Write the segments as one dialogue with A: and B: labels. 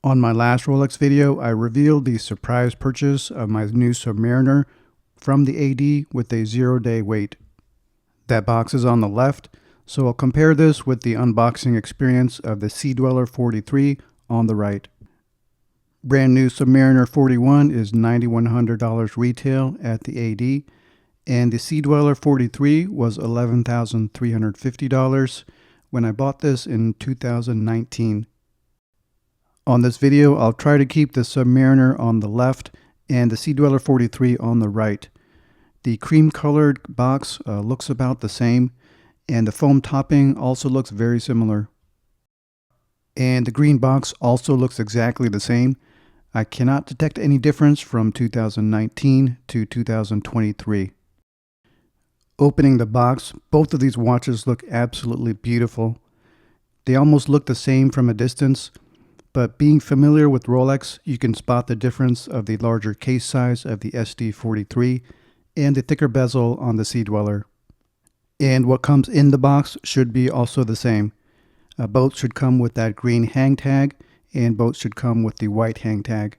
A: On my last Rolex video, I revealed the surprise purchase of my new Submariner from the AD with a 0-day wait. That box is on the left, so I'll compare this with the unboxing experience of the Sea Dweller 43 on the right. Brand new Submariner 41 is $9,100 retail at the AD, and the Sea Dweller 43 was $11,350 when I bought this in 2019. On this video, I'll try to keep the Submariner on the left and the Sea Dweller 43 on the right. The cream-colored box looks about the same, and the foam topping also looks very similar. And the green box also looks exactly the same. I cannot detect any difference from 2019 to 2023. Opening the box, both of these watches look absolutely beautiful. They almost look the same from a distance, but being familiar with Rolex, you can spot the difference of the larger case size of the SD43 and the thicker bezel on the Sea Dweller. And what comes in the box should be also the same. Both should come with that green hang tag, and both should come with the white hang tag.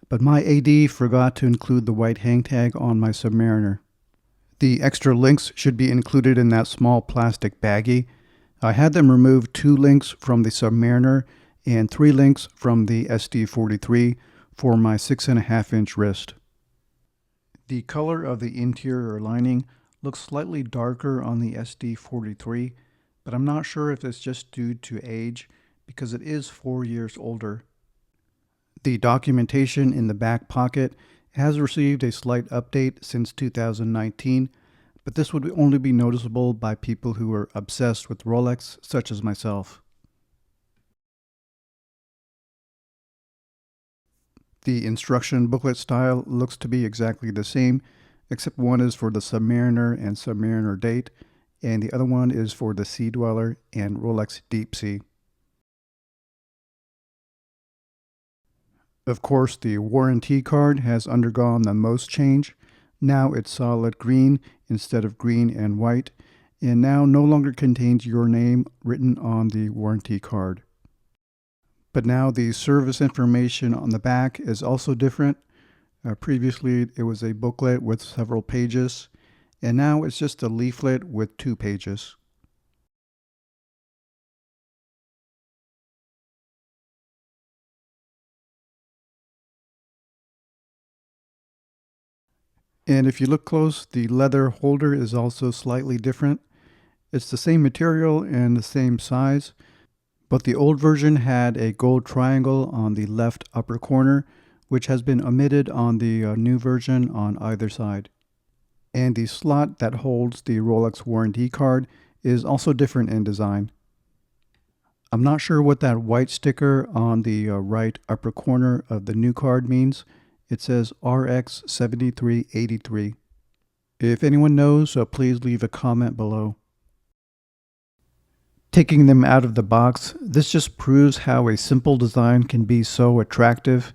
A: But my AD forgot to include the white hang tag on my Submariner. The extra links should be included in that small plastic baggie. I had them remove 2 links from the Submariner and 3 links from the SD43 for my 6.5-inch wrist. The color of the interior lining looks slightly darker on the SD43, but I'm not sure if it's just due to age because it is 4 years older. The documentation in the back pocket has received a slight update since 2019, but this would only be noticeable by people who are obsessed with Rolex, such as myself. The instruction booklet style looks to be exactly the same, except one is for the Submariner and Submariner date, and the other one is for the Sea Dweller and Rolex Deep Sea. Of course, the warranty card has undergone the most change. Now it's solid green instead of green and white, and now no longer contains your name written on the warranty card. But now the service information on the back is also different. Previously, it was a booklet with several pages, and now it's just a leaflet with 2 pages. And if you look close, the leather holder is also slightly different. It's the same material and the same size, but the old version had a gold triangle on the left upper corner, which has been omitted on the new version on either side. And the slot that holds the Rolex warranty card is also different in design. I'm not sure what that white sticker on the right upper corner of the new card means. It says RX 7383. If anyone knows, please leave a comment below. Taking them out of the box, this just proves how a simple design can be so attractive.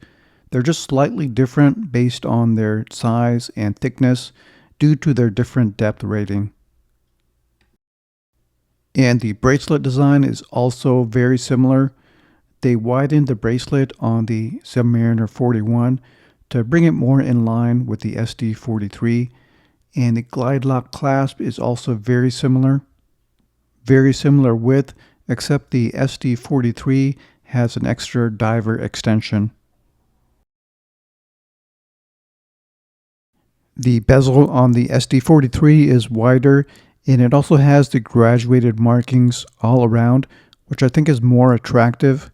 A: They're just slightly different based on their size and thickness due to their different depth rating. And the bracelet design is also very similar. They widened the bracelet on the Submariner 41 to bring it more in line with the SD43, and the glide lock clasp is also very similar. Very similar width, except the SD43 has an extra diver extension. The bezel on the SD43 is wider, and it also has the graduated markings all around, which I think is more attractive.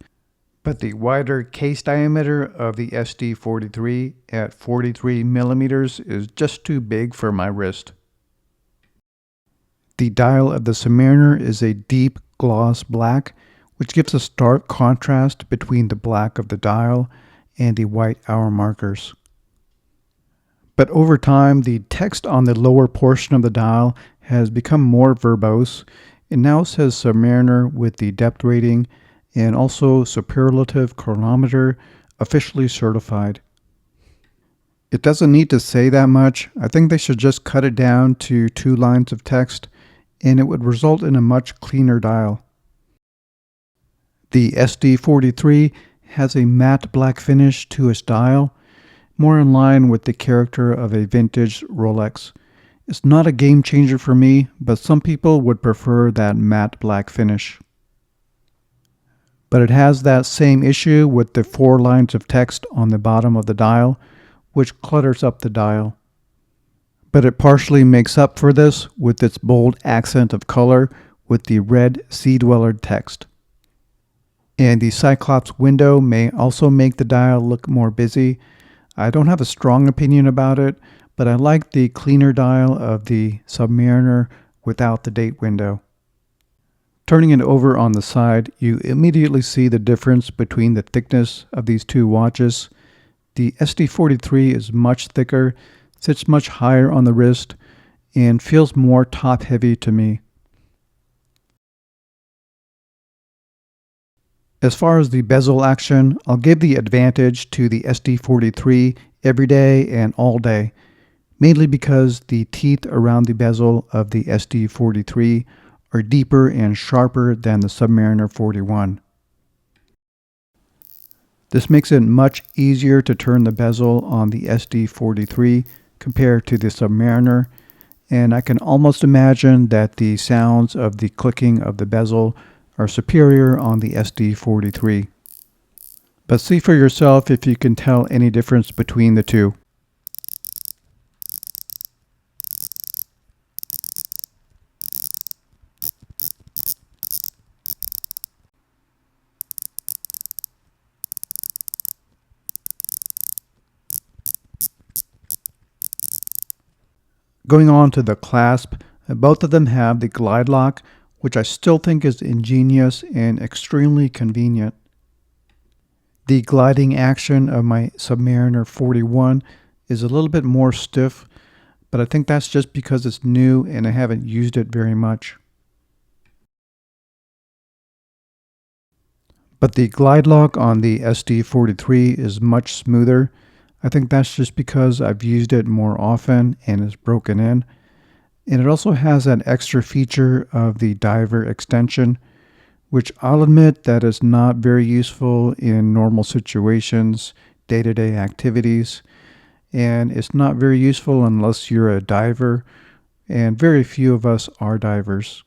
A: But the wider case diameter of the SD43 at 43 millimeters is just too big for my wrist. The dial of the Submariner is a deep gloss black, which gives a stark contrast between the black of the dial and the white hour markers. But over time, the text on the lower portion of the dial has become more verbose. It now says Submariner with the depth rating and also superlative chronometer officially certified. It doesn't need to say that much. I think they should just cut it down to 2 lines of text, and it would result in a much cleaner dial. The SD43 has a matte black finish to its dial, more in line with the character of a vintage Rolex. It's not a game changer for me, but some people would prefer that matte black finish. But it has that same issue with the 4 lines of text on the bottom of the dial, which clutters up the dial. But it partially makes up for this with its bold accent of color with the red Sea Dweller text. And the Cyclops window may also make the dial look more busy. I don't have a strong opinion about it, but I like the cleaner dial of the Submariner without the date window. Turning it over on the side, you immediately see the difference between the thickness of these two watches. The SD43 is much thicker, sits much higher on the wrist, and feels more top-heavy to me. As far as the bezel action, I'll give the advantage to the SD43 every day and all day, mainly because the teeth around the bezel of the SD43 are deeper and sharper than the Submariner 41. This makes it much easier to turn the bezel on the SD43 compared to the Submariner, and I can almost imagine that the sounds of the clicking of the bezel are superior on the SD43. But see for yourself if you can tell any difference between the two. Going on to the clasp, both of them have the glide lock, which I still think is ingenious and extremely convenient. The gliding action of my Submariner 41 is a little bit more stiff, but I think that's just because it's new and I haven't used it very much. But the glide lock on the SD43 is much smoother. I think that's just because I've used it more often and it's broken in. And it also has that extra feature of the diver extension, which I'll admit that is not very useful in normal situations, day-to-day activities, and it's not very useful unless you're a diver, and very few of us are divers.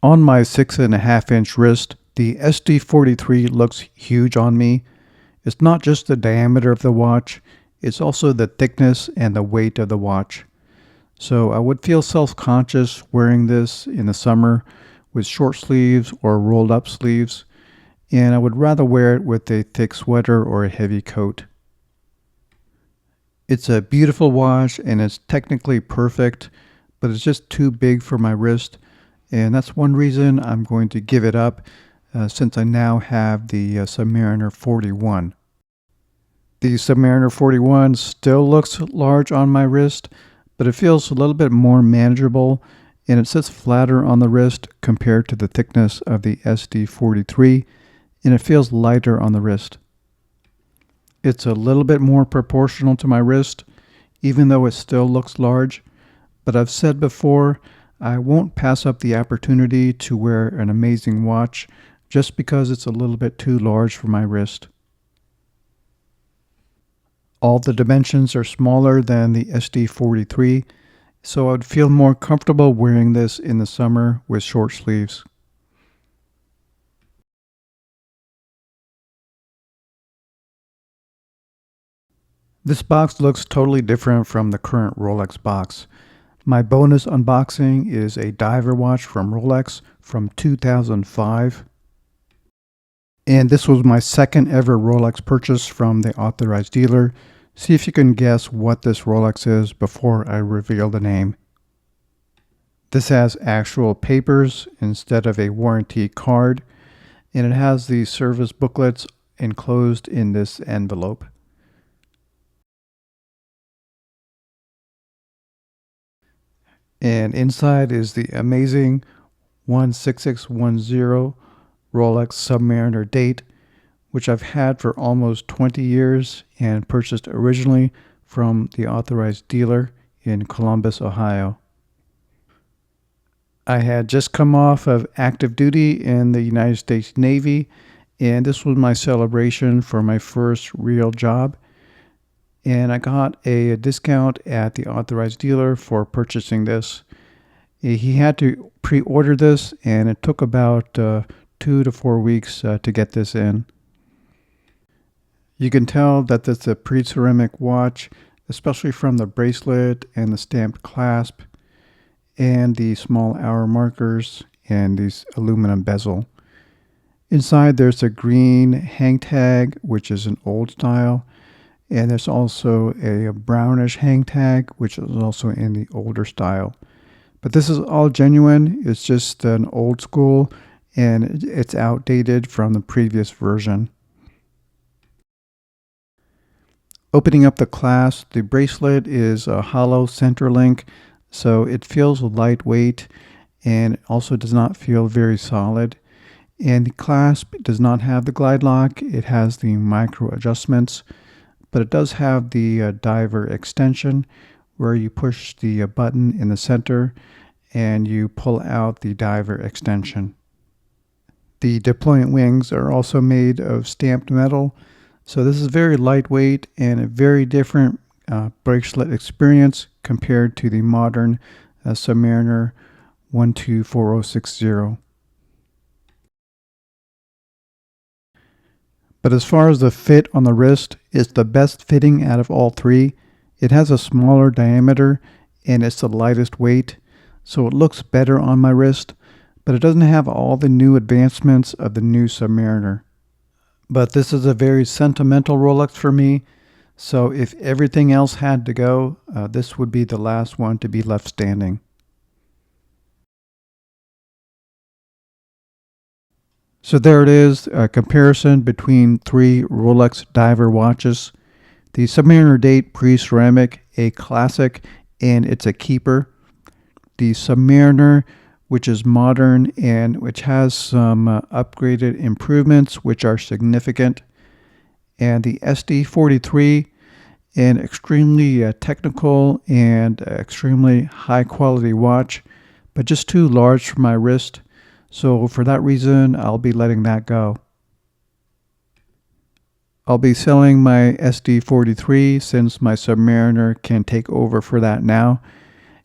A: On my 6.5-inch wrist, the SD43 looks huge on me. It's not just the diameter of the watch, it's also the thickness and the weight of the watch. So I would feel self-conscious wearing this in the summer with short sleeves or rolled up sleeves, and I would rather wear it with a thick sweater or a heavy coat. It's a beautiful watch and it's technically perfect, but it's just too big for my wrist, and that's one reason I'm going to give it up since I now have the Submariner 41. The Submariner 41 still looks large on my wrist, but it feels a little bit more manageable and it sits flatter on the wrist compared to the thickness of the SD43, and it feels lighter on the wrist. It's a little bit more proportional to my wrist, even though it still looks large, but I've said before, I won't pass up the opportunity to wear an amazing watch just because it's a little bit too large for my wrist. All the dimensions are smaller than the SD43, so I'd feel more comfortable wearing this in the summer with short sleeves. This box looks totally different from the current Rolex box. My bonus unboxing is a diver watch from Rolex from 2005. And this was my second ever Rolex purchase from the authorized dealer. See if you can guess what this Rolex is before I reveal the name. This has actual papers instead of a warranty card, and it has the service booklets enclosed in this envelope. And inside is the amazing 16610 Rolex Submariner date, which I've had for almost 20 years and purchased originally from the authorized dealer in Columbus, Ohio. I had just come off of active duty in the United States Navy, and this was my celebration for my first real job. And I got a discount at the authorized dealer for purchasing this. He had to pre-order this, and it took about 2 to 4 weeks to get this in. You can tell that this is a pre-ceramic watch, especially from the bracelet and the stamped clasp and the small hour markers and these aluminum bezel. Inside there's a green hang tag, which is an old style, and there's also a brownish hang tag, which is also in the older style. But this is all genuine. It's just an old school, and it's outdated from the previous version. Opening up the clasp, the bracelet is a hollow center link, so it feels lightweight and also does not feel very solid. And the clasp does not have the glide lock. It has the micro adjustments, but it does have the diver extension where you push the button in the center and you pull out the diver extension. The deployment wings are also made of stamped metal, so this is very lightweight and a very different bracelet experience compared to the modern Submariner 124060. But as far as the fit on the wrist, it's the best fitting out of all three. It has a smaller diameter and it's the lightest weight, so it looks better on my wrist, but it doesn't have all the new advancements of the new Submariner. But this is a very sentimental Rolex for me, so if everything else had to go, this would be the last one to be left standing. So there it is, a comparison between three Rolex diver watches. The Submariner date pre-ceramic, a classic, and it's a keeper. The Submariner, which is modern and which has some upgraded improvements which are significant. And the SD43, an extremely technical and extremely high quality watch, but just too large for my wrist. So for that reason, I'll be letting that go. I'll be selling my SD43 since my Submariner can take over for that now.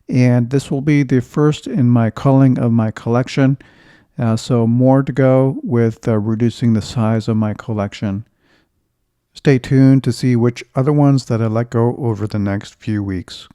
A: And this will be the first in my culling of my collection. So more to go with reducing the size of my collection. Stay tuned to see which other ones that I let go over the next few weeks.